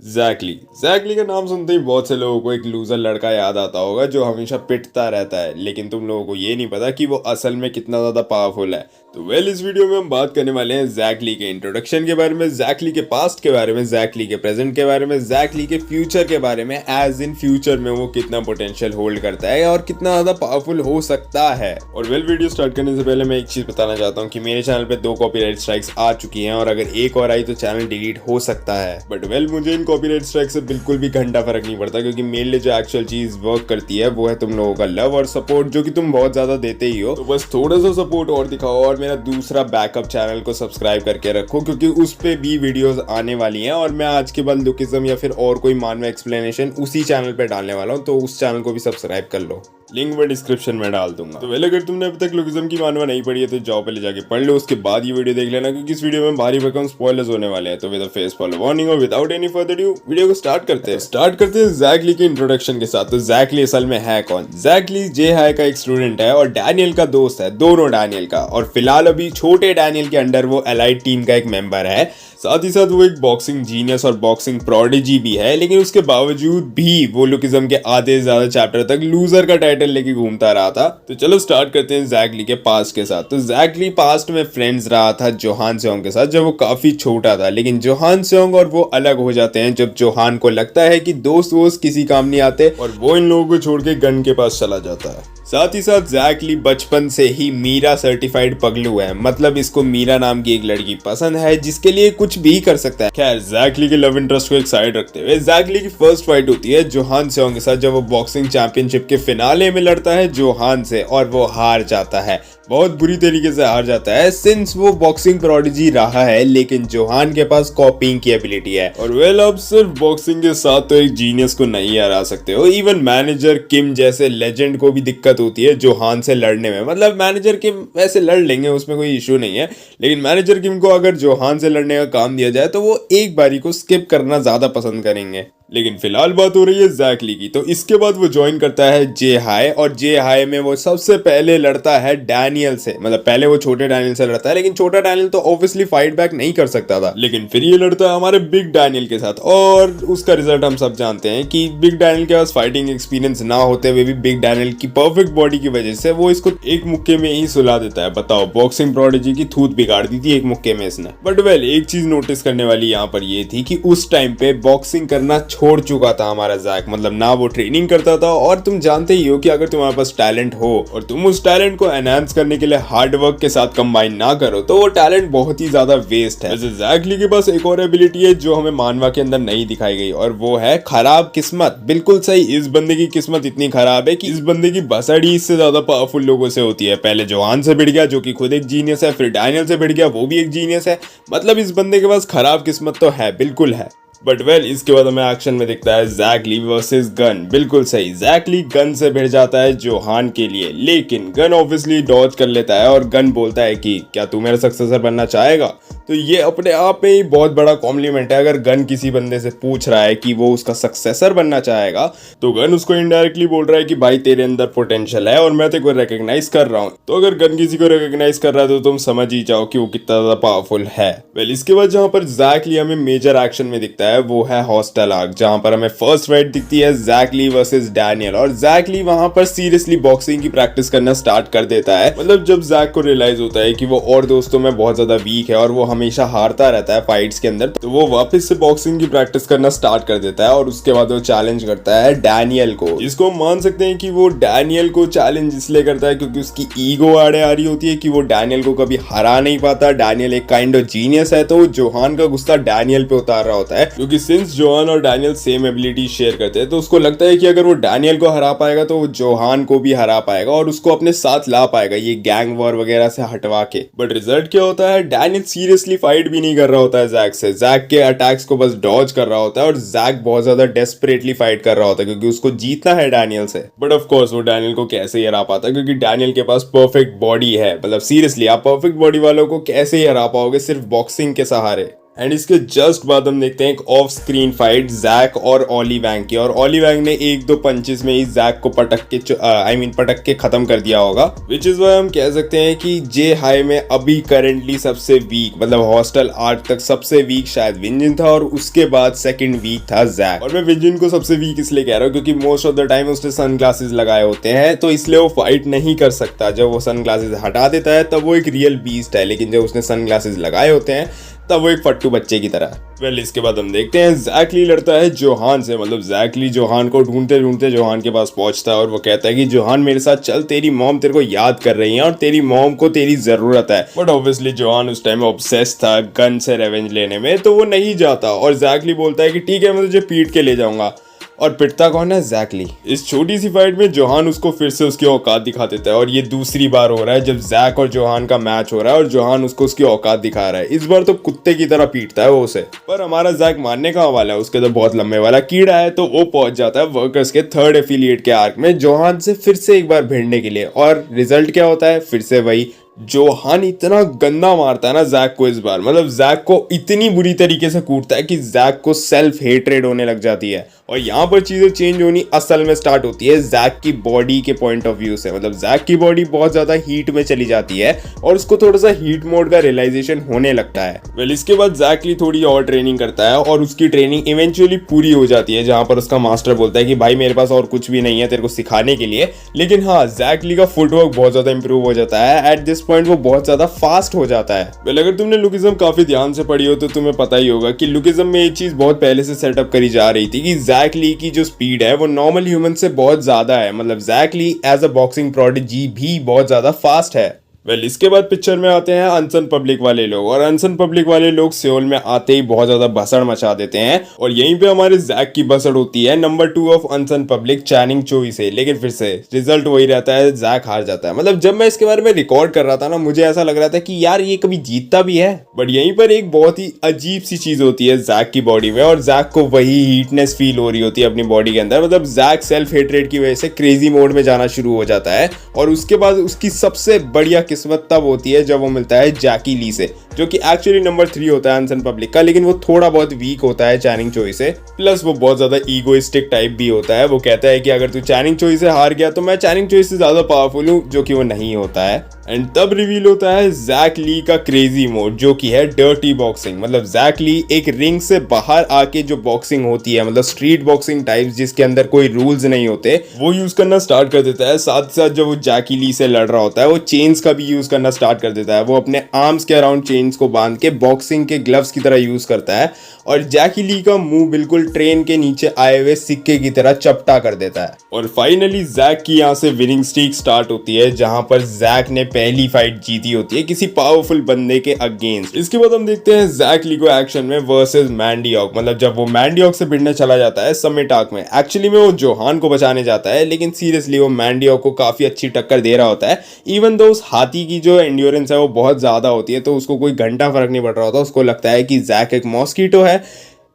जैकली का नाम सुनते ही बहुत से लोगों को एक लूजर लड़का याद आता होगा जो हमेशा पिटता रहता है, लेकिन तुम लोगों को ये नहीं पता कि वो असल में कितना ज्यादा पावरफुल है। तो इस वीडियो में हम बात करने वाले हैं जैकली के इंट्रोडक्शन के बारे में, जैकली के पास्ट के बारे में, जैकली के प्रेजेंट के बारे में, जैकली के फ्यूचर के बारे में, एज इन फ्यूचर में वो कितना पोटेंशियल होल्ड करता है और कितना ज्यादा पावरफुल हो सकता है। और वीडियो स्टार्ट करने से पहले मैं एक चीज बताना चाहता हूँ कि मेरे चैनल पे 2 कॉपीराइट स्ट्राइक्स आ चुकी हैं और अगर एक और आई तो चैनल डिलीट हो सकता है। बट मुझे इन कॉपीराइट स्ट्राइक से बिल्कुल भी घंटा फर्क नहीं पड़ता, क्योंकि मेरे लिए जो एक्चुअल चीज वर्क करती है वो है तुम लोगों का लव और सपोर्ट, जो कि तुम बहुत ज्यादा देते ही हो। तो बस थोड़ा सा सपोर्ट और दिखाओ और मेरा दूसरा बैकअप चैनल को सब्सक्राइब करके रखो, क्योंकि उस पे भी वीडियोस आने वाली हैं और मैं आज के बाद लुकिज्म या फिर और कोई मानव एक्सप्लेनेशन उसी चैनल पे डालने वाला हूँ, तो उस चैनल को भी सब्सक्राइब कर लो। लिंक मैं डिस्क्रिप्शन में डाल दूंगा। तो अगर तुमने अभी तक लुकिज्म की मानवा नहीं पढ़ी है तो जाओ पहले जाके पढ़ लो, उसके बाद ये वीडियो देख लेना, क्योंकि इस वीडियो में भारी भरकम स्पॉयलर्स होने वाले हैं। तो विद फेस फॉलो वार्निंग और without any further due video को स्टार्ट करते हैं जैकली के इंट्रोडक्शन के साथ। तो जैकली असल में है कौन? जैकली जे हाई का एक स्टूडेंट है और डैनियल का दोस्त है, दोनों डैनियल का, और फिलहाल अभी छोटे डैनियल के अंडर वो एलाइड टीम का एक मेंबर है। साथ ही साथ वो एक बॉक्सिंग जीनियस और बॉक्सिंग प्रोडिजी भी है, लेकिन उसके बावजूद भी वो लुकिज्म के आधे से ज्यादा चैप्टर तक लूजर का टाइटल लेके घूमता रहा था। तो चलो स्टार्ट करते हैं जैकली के पास्ट के साथ। तो जैकली पास्ट में फ्रेंड्स रहा था जोहान सेओंग के साथ जब वो काफी छोटा था, लेकिन जोहान सेओंग और वो अलग हो जाते हैं जब जोहान को लगता है कि दोस्त वोस्त किसी काम नहीं आते और वो इन लोगों को छोड़ के गन के पास चला जाता है। साथ ही साथ जैकली बचपन से ही मीरा सर्टिफाइड पगलू है, मतलब इसको मीरा नाम की एक लड़की पसंद है जिसके लिए कुछ भी कर सकता है। खैर, जैकली के लव इंटरेस्ट को एक साइड रखते हुए जैकली की फर्स्ट फाइट होती है जोहान सेओंग के साथ जब वो बॉक्सिंग चैंपियनशिप के फिनाले में लड़ता है जोहान से, और वो हार जाता है, बहुत बुरी तरीके से हार जाता है। सिंस वो बॉक्सिंग प्रोडिजी रहा है, लेकिन जोहान के पास कॉपिंग की एबिलिटी है। और अब सिर्फ बॉक्सिंग के साथ तो एक जीनियस को नहीं हरा सकते हो, इवन मैनेजर किम जैसे लेजेंड को भी दिक्कत होती है जोहान से लड़ने में। मतलब मैनेजर किम वैसे लड़ लेंगे, उसमें कोई इशू नहीं है, लेकिन मैनेजर किम को अगर जोहान से लड़ने का काम दिया जाए तो वो एक बारी को स्किप करना ज्यादा पसंद करेंगे। लेकिन फिलहाल बात हो रही है जैकली की। तो इसके बाद वो ज्वाइन करता है जे हाई, और जे हाई में वो सबसे पहले लड़ता है डैनियल से। मतलब पहले वो छोटे डैनियल से लड़ता है, लेकिन छोटा डैनियल तो ऑब्वियसली फाइट बैक नहीं कर सकता था, लेकिन फिर ये लड़ता है हमारे बिग डैनियल के साथ। और उसका रिजल्ट हम सब जानते हैं कि बिग डैनियल के पास फाइटिंग एक्सपीरियंस ना होते हुए भी बिग डैनियल की परफेक्ट बॉडी की वजह से वो इसको एक मुक्के में ही सुला देता है। बताओ, बॉक्सिंग प्रोडिजी की थूत बिगाड़ दी थी एक मुक्के में इसने। बट एक चीज नोटिस करने वाली यहाँ पर ये थी कि उस टाइम पे बॉक्सिंग करना छोड़ चुका था हमारा जैक, मतलब ना वो ट्रेनिंग करता था। और तुम जानते ही हो कि अगर तुम्हारे पास टैलेंट हो और तुम उस टैलेंट को एनहांस करने के लिए हार्ड वर्क के साथ कंबाइन ना करो तो वो टैलेंट बहुत ही ज्यादा वेस्ट है। वैसे जैकली के पास एक और एबिलिटी है जो हमें मानवा के अंदर नहीं दिखाई गई, और वो है खराब किस्मत। बिल्कुल सही, इस बंदे की किस्मत इतनी खराब है कि इस बंदे की बसड़ी इससे ज्यादा पावरफुल लोगों से होती है। पहले जोहान से भिड़ गया जो कि खुद एक जीनियस है, फिर डैनियल से भिड़ गया, वो भी एक जीनियस है। मतलब इस बंदे के पास खराब किस्मत तो है, बिल्कुल है। बट इसके बाद हमें एक्शन में दिखता है जैकली वर्सेस गन। बिल्कुल सही, जैकली गन से भिड़ जाता है जोहान के लिए, लेकिन गन ऑब्वियसली डॉज कर लेता है और गन बोलता है कि क्या तू मेरा सक्सेसर बनना चाहेगा। तो ये अपने आप में ही बहुत बड़ा कॉम्प्लीमेंट है। अगर गन किसी बंदे से पूछ रहा है कि वो उसका सक्सेसर बनना चाहेगा, तो गन उसको इनडायरेक्टली बोल रहा है कि भाई तेरे अंदर पोटेंशियल है और मैं तेरे को रिकॉग्नाइज कर रहा हूँ। तो अगर गन किसी को रिकॉग्नाइज कर रहा है तो तुम समझ ही जाओ कि वो कितना ज्यादा पावरफुल है। इसके बाद जहाँ पर जैकली हमें मेजर एक्शन में दिखता है वो है हॉस्टल आर्क, जहां पर हमें फर्स्ट फाइट दिखती है जैकली वर्सेस डैनियल। और जैकली वहां पर सीरियसली बॉक्सिंग की प्रैक्टिस करना स्टार्ट कर देता है। मतलब जब जैक को रियलाइज होता है कि वो और दोस्तों में बहुत ज्यादा वीक है और वो हमेशा हारता रहता है फाइट्स के अंदर, तो वो वापस से बॉक्सिंग की प्रैक्टिस करना स्टार्ट कर देता है। और उसके बाद वो चैलेंज करता है डैनियल को, जिसको मान सकते हैं कि वो डैनियल को चैलेंज इसलिए करता है क्योंकि उसकी ईगो आड़े आ रही होती है कि वो डैनियल को कभी हरा नहीं पाता। डैनियल एक काइंड ऑफ जीनियस है, तो वो जोहान का गुस्सा डैनियल पे उतार रहा होता है, क्योंकि सिंस जोहान और डैनियल सेम एबिलिटी शेयर करते हैं तो उसको लगता है कि अगर वो डैनियल को हरा पाएगा तो वो जोहान को भी हरा पाएगा और उसको अपने साथ ला पाएगा ये गैंग वॉर वगैरह से हटवा के। बट रिजल्ट क्या होता है, डैनियल सीरियसली फाइट भी नहीं कर रहा होता है जैक से, जैक के अटैक्स को बस डॉज कर रहा होता है। और जैक बहुत ज्यादा डेस्परेटली फाइट कर रहा होता है क्योंकि उसको जीतना है डैनियल से। बट ऑफ कोर्स वो डैनियल को कैसे ही हरा पाता है, क्योंकि डैनियल के पास परफेक्ट बॉडी है। मतलब सीरियसली आप परफेक्ट बॉडी वालों को कैसे ही हरा पाओगे सिर्फ बॉक्सिंग के सहारे। एंड इसके जस्ट बाद हम देखते हैं एक ऑफ स्क्रीन फाइट जैक और ऑली वैंग की, और ऑली वैंग ने एक दो पंचेस में ही जैक को पटक के खत्म कर दिया होगा, विच इज वाई हम कह सकते हैं कि जे हाई में अभी करंटली सबसे वीक, मतलब हॉस्टल आर्क तक सबसे वीक शायद विंजन था, और उसके बाद सेकंड वीक था जैक। और मैं विंजन को सबसे वीक इसलिए कह रहा हूँ क्योंकि मोस्ट ऑफ द टाइम उसने सन ग्लासेस लगाए होते हैं, तो इसलिए वो फाइट नहीं कर सकता। जब वो सन ग्लासेस हटा देता है तब वो एक रियल बीस्ट है, लेकिन जब उसने सन ग्लासेस लगाए होते हैं तब वो एक फट्टू बच्चे की तरह। वेल इसके बाद हम देखते हैं जैक ली लड़ता है जोहान से, मतलब जैक ली जोहान को ढूंढते ढूंढते जोहान के पास पहुंचता है और वो कहता है कि जोहान मेरे साथ चल, तेरी मॉम तेरे को याद कर रही है और तेरी मॉम को तेरी जरूरत है। बट ऑब्वियसली जोहान उस टाइम ऑब्सेस था गन से रेवेंज लेने में, तो वो नहीं जाता, और जैक ली बोलता है कि ठीक है मैं तुझे पीट के ले जाऊंगा। और पिटता कौन है? जैक ली। इस छोटी सी फाइट में जोहान उसको फिर से उसकी औकात दिखा देता है, और ये दूसरी बार हो रहा है जब जैक और जोहान का मैच हो रहा है और जोहान उसको उसकी औकात दिखा रहा है। इस बार तो कुत्ते की तरह पीटता है वो उसे, पर हमारा जैक मानने का वाला है, उसके तो बहुत लंबे वाला कीड़ा है, तो वो पहुंच जाता है वर्कर्स के थर्ड एफिलिएट के आर्क में जोहान से फिर से एक बार भिड़ने के लिए। और रिजल्ट क्या होता है? फिर से वही, जोहान इतना गंदा मारता है ना जैक को इस बार, मतलब जैक को इतनी बुरी तरीके से कूटता है कि जैक को सेल्फ हेट्रेड होने लग जाती है। और यहाँ पर चीजें चेंज होनी असल में स्टार्ट होती है जैक की बॉडी के पॉइंट ऑफ व्यू से, मतलब जैक की बॉडी बहुत ज्यादा हीट में चली जाती है और उसको थोड़ा सा हीट मोड का रियलाइजेशन होने लगता है। वेल इसके बाद जैक ली थोड़ी और ट्रेनिंग करता है और उसकी ट्रेनिंग इवेंचुअली पूरी हो जाती है, जहां पर उसका मास्टर बोलता है कि भाई मेरे पास और कुछ भी नहीं है तेरे को सिखाने के लिए, लेकिन हाँ जैक ली का फुटवर्क बहुत ज्यादा इंप्रूव हो जाता है। एट दिस पॉइंट वो बहुत ज्यादा फास्ट हो जाता है। वेल अगर तुमने लुकिज्म काफी ध्यान से पढ़ी हो तो तुम्हें पता ही होगा कि लुकिज्म में एक चीज बहुत पहले से सेटअप करी जा रही थी कि जैक ली की जो स्पीड है वो नॉर्मल ह्यूमन से बहुत ज्यादा है, मतलब Jack Lee as a boxing prodigy भी बहुत ज्यादा फास्ट है। वेल इसके बाद पिक्चर में आते हैं अनसन पब्लिक वाले लोग, और अनसन पब्लिक वाले लोग सियोल में आते ही बहुत ज्यादा भसड़ मचा देते हैं, और यहीं पे हमारे जैक की भसड़ होती है नंबर 2 ऑफ अनसन पब्लिक चैनिंग चोई से। लेकिन फिर से रिजल्ट वही रहता है, जैक हार जाता है। मतलब जब मैं इसके बारे में रिकॉर्ड कर रहा था ना, मुझे ऐसा लग रहा था कि यार ये कभी जीतता भी है, बट यहीं पर एक बहुत ही अजीब सी चीज होती है जैक की बॉडी में, और जैक को वही हीटनेस फील हो रही होती है अपनी बॉडी के अंदर। मतलब जैक सेल्फ हेट्रेड की वजह से क्रेजी मोड में जाना शुरू हो जाता है, और उसके बाद उसकी सबसे बढ़िया किस्मत तब होती है जब वो मिलता है जैकी ली से, जो कि एक्चुअली नंबर 3 होता है अनसन पब्लिक का, लेकिन वो थोड़ा बहुत वीक होता है चैनिंग चोई से। प्लस वो बहुत ज्यादा ईगोइस्टिक टाइप भी होता है। वो कहता है कि अगर तू चैनिंग चोई से हार गया तो मैं चैनिंग चोई से ज्यादा पावरफुल हूँ, जो कि वो नहीं होता है। एंड तब रिवील होता है जैक ली का क्रेजी मोड, जो कि है डर्टी बॉक्सिंग। मतलब जैक ली एक रिंग से बाहर आके जो बॉक्सिंग होती है, मतलब स्ट्रीट बॉक्सिंग टाइप जिसके अंदर कोई रूल्स नहीं होते, वो यूज करना स्टार्ट कर देता है। साथ साथ जब वो जैकी ली से लड़ रहा होता है वो चेन्स का भी यूज करना स्टार्ट कर देता है। वो अपने आर्म्स के अराउंड चेन्स को बांध के बॉक्सिंग के ग्लव्स की तरह यूज करता है, और जैकी ली का मुंह बिल्कुल ट्रेन के नीचे आए हुए सिक्के की तरह चपटा कर देता है। और फाइनली जैक की यहाँ से विनिंग स्ट्रीक स्टार्ट होती है, जहां पर जैक ने पहली फाइट जीती होती है किसी पावरफुल बंदे के अगेंस्ट। इसके बाद हम देखते हैं जैक ली को एक्शन में वर्सेस मैंडियॉक। मतलब जब वो मैंडियॉक से भिड़ने चला जाता है समिट आर्क में, एक्चुअली में वो जोहान को बचाने जाता है, लेकिन सीरियसली वो मैंडियॉक को काफी अच्छी टक्कर दे रहा होता है। इवन दो उस हाथी की जो एंड्योरेंस है वो बहुत ज्यादा होती है, तो उसको कोई घंटा फर्क नहीं पड़ रहा होता। उसको लगता है कि जैक एक मॉस्किटो है,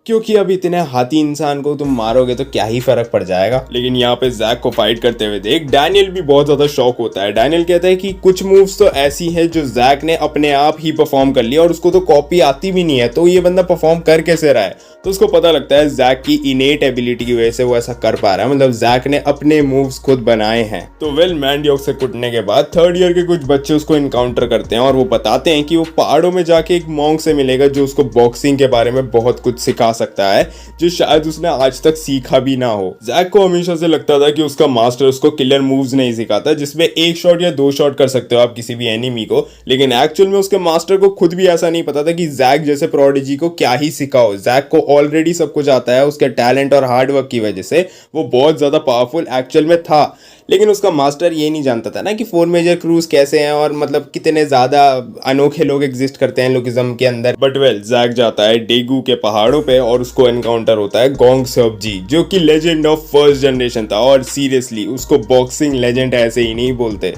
क्योंकि अब इतने हाथी इंसान को तुम मारोगे तो क्या ही फर्क पड़ जाएगा। लेकिन यहाँ पे जैक को फाइट करते हुए देख डैनियल भी बहुत ज्यादा शॉक होता है। डैनियल कहता है कि कुछ मूव्स तो ऐसी हैं जो जैक ने अपने आप ही परफॉर्म कर लिया, और उसको तो कॉपी आती भी नहीं है, तो ये बंदा परफॉर्म कर कैसे रहा है। तो उसको पता लगता है जैक की इनेट एबिलिटी की वजह से वो ऐसा कर पा रहा है, मतलब जैक ने अपने मूव्स खुद बनाए हैं। तो वेल मैंडियॉक से कुटने के बाद थर्ड ईयर के कुछ बच्चे उसको इनकाउंटर करते हैं, और वो बताते हैं कि वो पहाड़ों में जाके एक मॉन्क से मिलेगा जो उसको बॉक्सिंग के बारे में बहुत कुछ सिखा सकता है, जो शायद उसने आज तक सीखा भी ना हो। जैक को हमेशा से लगता था कि उसका मास्टर उसको किलर मूव्स नहीं सिखाता जिसमें एक शॉट या 2 शॉट कर सकते हो आप किसी भी एनिमी को, लेकिन एक्चुअल में उसके मास्टर को खुद भी ऐसा नहीं पता था कि जैक जैसे प्रोडिजी को क्या ही सिखाओ। जैक को ऑलरेडी सब कुछ आता है, उसके टैलेंट और हार्डवर्क की वजह से वो बहुत ज्यादा पावरफुल एक्चुअल में था, लेकिन उसका मास्टर ये नहीं जानता था ना कि 4 मेजर क्रूज कैसे हैं और मतलब कितने ज्यादा अनोखे लोग एग्जिस्ट करते हैं लुकिज्म के अंदर। बट वेल जैक जाता है डेगू के पहाड़ों पे और उसको एनकाउंटर होता है गोंग सेओबजी, जो कि लेजेंड ऑफ फर्स्ट जनरेशन था, और सीरियसली उसको बॉक्सिंग लेजेंड ऐसे ही नहीं बोलते।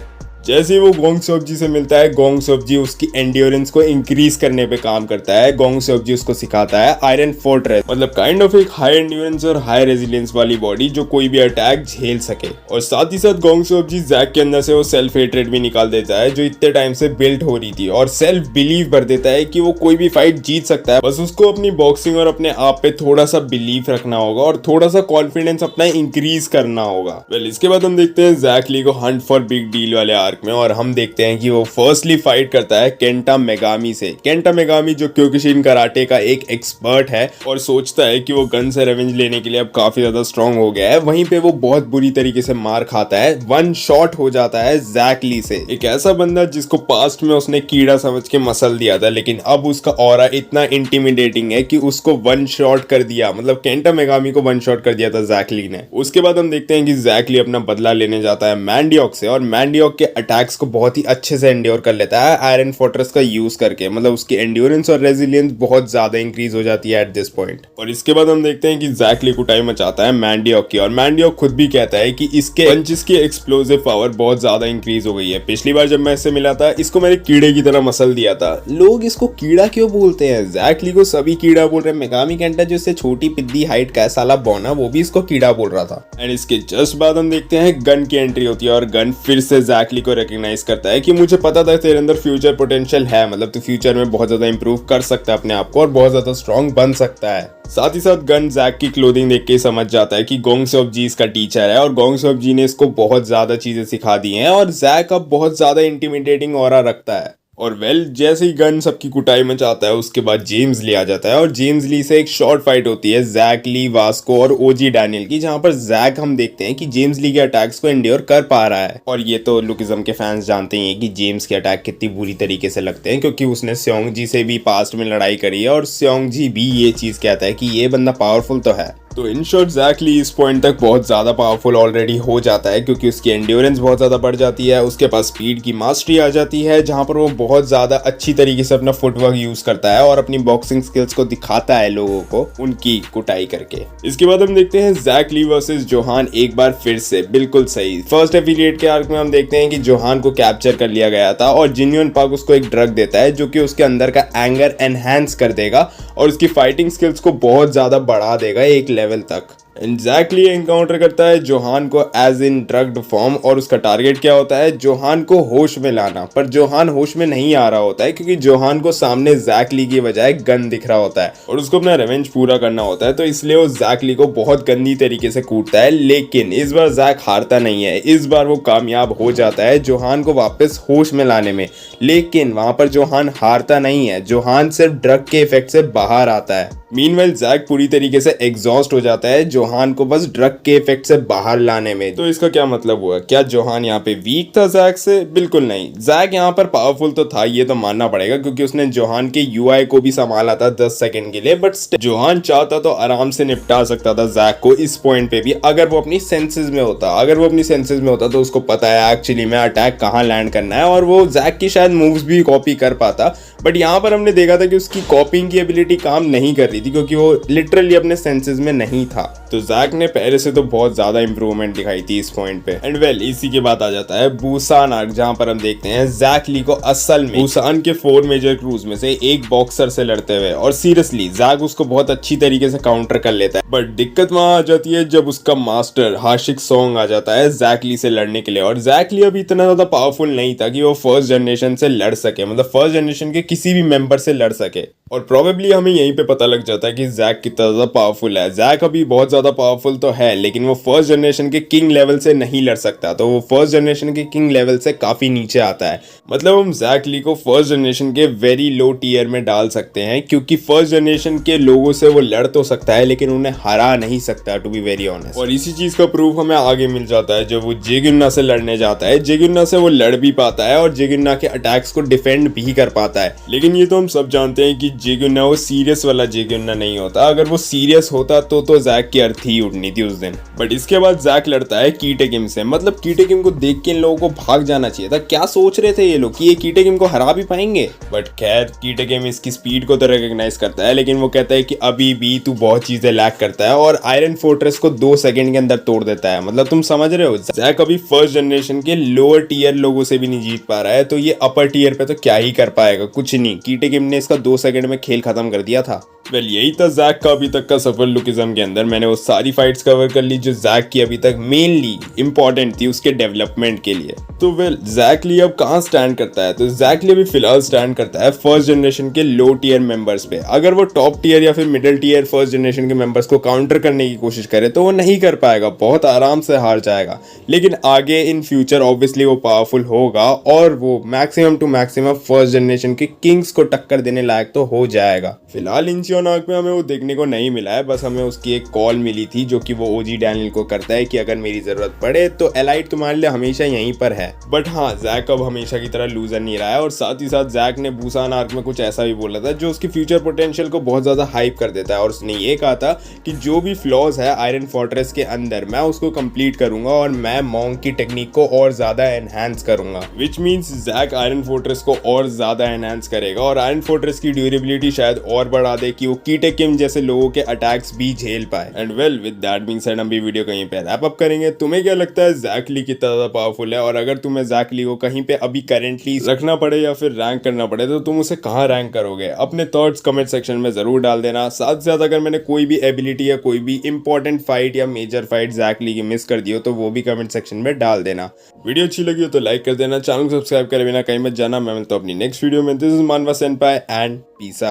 जैसे ही वो गोंग सेओक जी से मिलता है, गोंग सेओक जी उसकी एंड्योरेंस को इंक्रीज करने पे काम करता है। गोंग सेओक जी उसको सिखाता है आयरन फोर्ट्रेस, मतलब काइंड ऑफ एक हाई एंड्योरेंस और हाई रेजिलियंस वाली बॉडी जो कोई भी अटैक झेल सके। और साथ ही साथ गोंग सेओक जी जैक के अंदर से वो सेल्फ हेट्रेड भी निकाल देता है जो इतने टाइम से बिल्ट हो रही थी, और सेल्फ बिलीव भर देता है कि वो कोई भी फाइट जीत सकता है। बस उसको अपनी बॉक्सिंग और अपने आप पे थोड़ा सा बिलीव रखना होगा और थोड़ा सा कॉन्फिडेंस अपना इंक्रीज करना होगा। वेल, इसके बाद हम देखते हैं जैक ली को हंट फॉर बिग डील वाले आर्क में, और हम देखते हैं कि वो फर्स्टली फाइट करता है केंटा मेगामी से। केंटा मेगामी जो क्योकुशिन कराटे का एक एक्सपर्ट है और सोचता है कि वो गन से रेवेंज लेने के लिए अब काफी ज्यादा स्ट्रांग हो गया है। वहीं पे वो बहुत बुरी तरीके से मार खाता है, वन शॉट हो जाता है जैक ली से। एक ऐसा बंदा जिसको पास्ट में उसने कीड़ा समझ के मसल दिया था, लेकिन अब उसका ऑरा इतना इंटिमिडेटिंग है कि उसको वन शॉट कर दिया, मतलब केंटा मेगामी को वन शॉट कर दिया था जैक ली ने। उसके बाद हम देखते हैं कि जैक ली अपना बदला लेने जाता है मैंडियोक से, और मैंडियोक के अटैक्स को बहुत ही अच्छे से एंड्योर कर लेता है आयरन फोर्ट्रेस का यूज करके। मतलब उसकी एंड्योरेंस और रेजिलियंस बहुत ज्यादा इंक्रीज हो जाती है एट दिस पॉइंट। और इसके बाद हम देखते हैं कि जैक ली कुटाई मचाता है मैंडियोक की, और मैंडियोक खुद भी कहता है कि इसके पंचेस की एक्सप्लोसिव पावर बहुत ज्यादा इंक्रीज हो गई है। पिछली बार जब मैं इससे मिला था, इसको मैंने कीड़े की तरह मसल दिया था। लोग इसको कीड़ा क्यों बोलते हैं? जैक ली को सभी कीड़ा बोल रहे हैं। मेगामी केंटा जो इससे छोटी पिद्दी हाइट का साला बोना, वो भी इसको कीड़ा बोल रहा था। एंड इसके जस्ट बाद हम देखते हैं गन की एंट्री होती है, और गन फिर से जैक ली को रिकॉग्नाइज करता है कि मुझे पता था तेरे अंदर फ्यूचर पोटेंशियल है, मतलब तू फ्यूचर में बहुत ज्यादा इंप्रूव कर सकता है अपने आप को और बहुत ज्यादा स्ट्रॉन्ग बन सकता है। साथ ही साथ गन जैक की क्लोथिंग देख के समझ जाता है कि गोंग सेओक जी इसका टीचर है, और गोंग सेओक जी ने इसको बहुत ज्यादा चीजें सिखा दी हैं, और जैक अब बहुत ज्यादा इंटिमिडेटिंग ऑरा रखता है। और वेल, जैसे ही गन सबकी कुटाई में चाहता है, उसके बाद जेम्स ली आ जाता है, और जेम्स ली से एक शॉर्ट फाइट होती है जैक ली, वास्को और ओजी डैनियल की, जहां पर जैक हम देखते हैं कि जेम्स ली के अटैक्स को एंड्योर कर पा रहा है। और ये तो लुकिज्म के फैंस जानते ही हैं कि जेम्स के अटैक कितनी बुरी तरीके से लगते हैं, क्योंकि उसने स्योंग जी से भी पास्ट में लड़ाई करी है, और स्योंग जी भी ये चीज कहता है कि ये बंदा पावरफुल तो है। तो इन शॉर्ट जैक ली इस पॉइंट तक बहुत ज्यादा पावरफुल ऑलरेडी हो जाता है, क्योंकि उसकी एंड्योरेंस बहुत ज्यादा बढ़ जाती है, उसके पास स्पीड की मास्टरी आ जाती है, जहां पर वो बहुत ज्यादा अच्छी तरीके से अपना फुटवर्क यूज करता है और अपनी बॉक्सिंग स्किल्स को दिखाता है लोगों को उनकी कुटाई करके। इसके बाद हम देखते हैं जैक ली वर्सेस जोहान एक बार फिर से। बिल्कुल सही, फर्स्ट एफिलिएट के आर्क में हम देखते हैं कि जोहान को कैप्चर कर लिया गया था, और जिन्योन पाक उसको एक ड्रग देता है जो कि उसके अंदर का एंगर एनहांस कर देगा और उसकी फाइटिंग स्किल्स को बहुत ज्यादा बढ़ा देगा एक लेवल तक। जैक ली एनकाउंटर करता है जोहान को एज इन ड्रग्ड फॉर्म, और उसका टारगेट क्या होता है? जोहान को होश में लाना। पर जोहान होश में नहीं आ रहा होता है, क्योंकि जोहान को सामने जैक ली की बजाय गन दिख रहा होता है और उसको अपना रिवेंज पूरा करना होता है। तो इसलिए वो जैक ली को बहुत गंदी तरीके से कूटता है, लेकिन इस बार जैक हारता नहीं है। इस बार वो कामयाब हो जाता है जोहान को वापस होश में लाने में, लेकिन वहां पर जोहान हारता नहीं है। जोहान सिर्फ ड्रग के इफेक्ट से बाहर आता है। मीनवाइल जैक पूरी तरीके से एग्जॉस्ट हो जाता है जोहान को बस ड्रग के इफेक्ट से बाहर लाने में। तो इसका क्या मतलब हुआ? क्या जोहान यहाँ पे वीक था जैक से? बिल्कुल नहीं। जैक यहाँ पर पावरफुल तो था, ये तो मानना पड़ेगा, क्योंकि उसने जोहान के यूआई को भी संभाला था 10 सेकंड के लिए। बट जोहान चाहता तो आराम से निपटा सकता था जैक को इस पॉइंट पे भी, अगर वो अपनी सेंसेस में होता। अगर वो अपनी सेंसेस में होता तो उसको पता है एक्चुअली में अटैक कहाँ लैंड करना है, और वो जैक की शायद मूव्स भी कॉपी कर पाता। बट यहाँ पर हमने देखा था कि उसकी कॉपिंग की एबिलिटी काम नहीं कर रही थी, क्योंकि वो लिटरली अपने सेंसेस में नहीं था। तो जैक ने पहले से तो बहुत ज्यादा इंप्रूवमेंट दिखाई थी इस पॉइंट पे। एंड वेल, इसी के बाद आ जाता है बुसान आर्क, जहां पर हम देखते हैं जैक ली को असल में बुसान के 4 मेजर क्रूज में से एक बॉक्सर से लड़ते हुए, और सीरियसली जैक उसको बहुत अच्छी तरीके से काउंटर कर लेता है। बट दिक्कत वहां आ जाती है जब उसका मास्टर हाशिक सोंग आ जाता है जैक ली से लड़ने के लिए, और जैक ली अभी इतना ज्यादा पावरफुल नहीं था कि वो फर्स्ट जनरेशन से लड़ सके, मतलब फर्स्ट जनरेशन के किसी भी मेंबर से लड़ सके। और प्रोबेबली हमें यहीं पे पता लग जाता है कि जैक कितना ज्यादा पावरफुल है। जैक अभी बहुत ज्यादा पावरफुल तो है, लेकिन वो फर्स्ट जनरेशन के किंग लेवल से नहीं लड़ सकता, तो वो फर्स्ट जनरेशन के किंग लेवल से काफी नीचे आता है। मतलब हम जैक ली को फर्स्ट जनरेशन के वेरी लो टीयर में डाल सकते हैं, क्योंकि फर्स्ट जनरेशन के लोगों से वो लड़ तो सकता है, लेकिन उन्हें हरा नहीं सकता, टू बी वेरी ऑनेस्ट। और इसी चीज का प्रूफ हमें आगे मिल जाता है जब वो जेगुन्ना से लड़ने जाता है। जेगुन्ना से वो लड़ भी पाता है और जेगुन्ना के अटैक्स को डिफेंड भी कर पाता है, लेकिन ये तो हम सब जानते हैं कि जेगुन्ना वो सीरियस वाला जेगुन्ना नहीं होता। अगर वो सीरियस होता तो जैक की अर्थ ही उड़नी थी उस दिन। बट इसके बाद जैक लड़ता है कीटे किम से। मतलब कीटे किम को देख के इन लोगों को भाग जाना चाहिए था। क्या सोच रहे थे ये लोग कि ये कीटे किम को हरा भी पाएंगे? बट खैर कीटे किम इसकी स्पीड को तो रिकॉग्नाइज करता है, लेकिन वो कहता है कि अभी भी तू बहुत चीजें लैक करता है और आयरन फोर्ट्रेस को 2 सेकंड के अंदर तोड़ देता है। मतलब तुम समझ रहे हो, जैक अभी फर्स्ट जनरेशन के लोअर टीयर लोगों से भी नहीं जीत पा रहा है, तो ये अपर टीयर पे तो क्या ही कर पाएगा, कुछ नहीं। कीटे किम ने इसका 2 सेकंड में खेल खत्म कर दिया था। यही था जैक का अभी तक का सफर लुकिज्म के अंदर। मैंने वो सारी फाइट्स कवर कर ली जो जैक की अभी तक मेनली इंपॉर्टेंट थी उसके डेवलपमेंट के लिए। तो जैक ली अब कहाँ स्टैंड करता है? तो जैक ली अभी फिलहाल स्टैंड करता है फर्स्ट जनरेशन के लो टीयर मेंबर्स पे। अगर वो टॉप टीयर या फिर मिडिल टीयर फर्स्ट जनरेशन के मेंबर्स को काउंटर करने की कोशिश करे तो वो नहीं कर पाएगा, बहुत आराम से हार जाएगा। लेकिन आगे इन फ्यूचर ऑब्वियसली वो पावरफुल होगा और वो maximum to maximum first generation के किंग्स को टक्कर देने लायक तो हो जाएगा। फिलहाल इंचियोन आर्क में हमें वो देखने को नहीं मिला है, बस हमें उसकी एक कॉल मिली थी जो कि वो ओजी डैनियल को करता है कि अगर मेरी जरूरत पड़े तो एलाइट तुम्हारे लिए हमेशा यहीं पर है। बट हाँ, जैक अब हमेशा की तरह लूजर नहीं रहा है और साथ ही साथ जैक ने बुसान आर्क में कुछ ऐसा भी बोला था जो उसकी फ्यूचर पोटेंशियल को बहुत ज्यादा हाइप कर देता है। और उसने ये कहा था कि जो भी फ्लॉज है आयरन फोर्ट्रेस के अंदर मैं उसको कंप्लीट करूंगा और मैं मॉन्क की टेक्निक को और ज्यादा एनहांस करूंगा, which means Jack Iron Fortress को और ज्यादा एनहांस करेगा और आयरन फोर्ट्रेस की ड्यूरेबिलिटी शायद और बढ़ा दे कि वो कीटे किम जैसे लोगों के अटैक्स भी झेल पाए। And well with that being said हम भी वीडियो कहीं पे रैप अप करेंगे। तुम्हें क्या लगता है जैक ली कितना ज्यादा पावरफुल है? और अगर तुम्हें जैक ली को कहीं पे अभी करेंटली रखना पड़े या फिर रैंक करना पड़े तो तुम उसे कहाँ रैंक करोगे? अपने थॉट्स कमेंट सेक्शन में जरूर डाल देना। साथ साथ अगर मैंने कोई भी एबिलिटी या कोई भी इंपॉर्टेंट फाइट या मेजर फाइट जैक ली की मिस कर दी हो तो वो भी कमेंट सेक्शन में डाल देना। वीडियो अच्छी लगी हो तो लाइक कर देना, चैनल को सब्सक्राइब करे बिना कहीं मत जाना। मैं मिलता हूं अपनी नेक्स्ट वीडियो में। दिस इज मानवा सेनपाई एंड पीस आउट।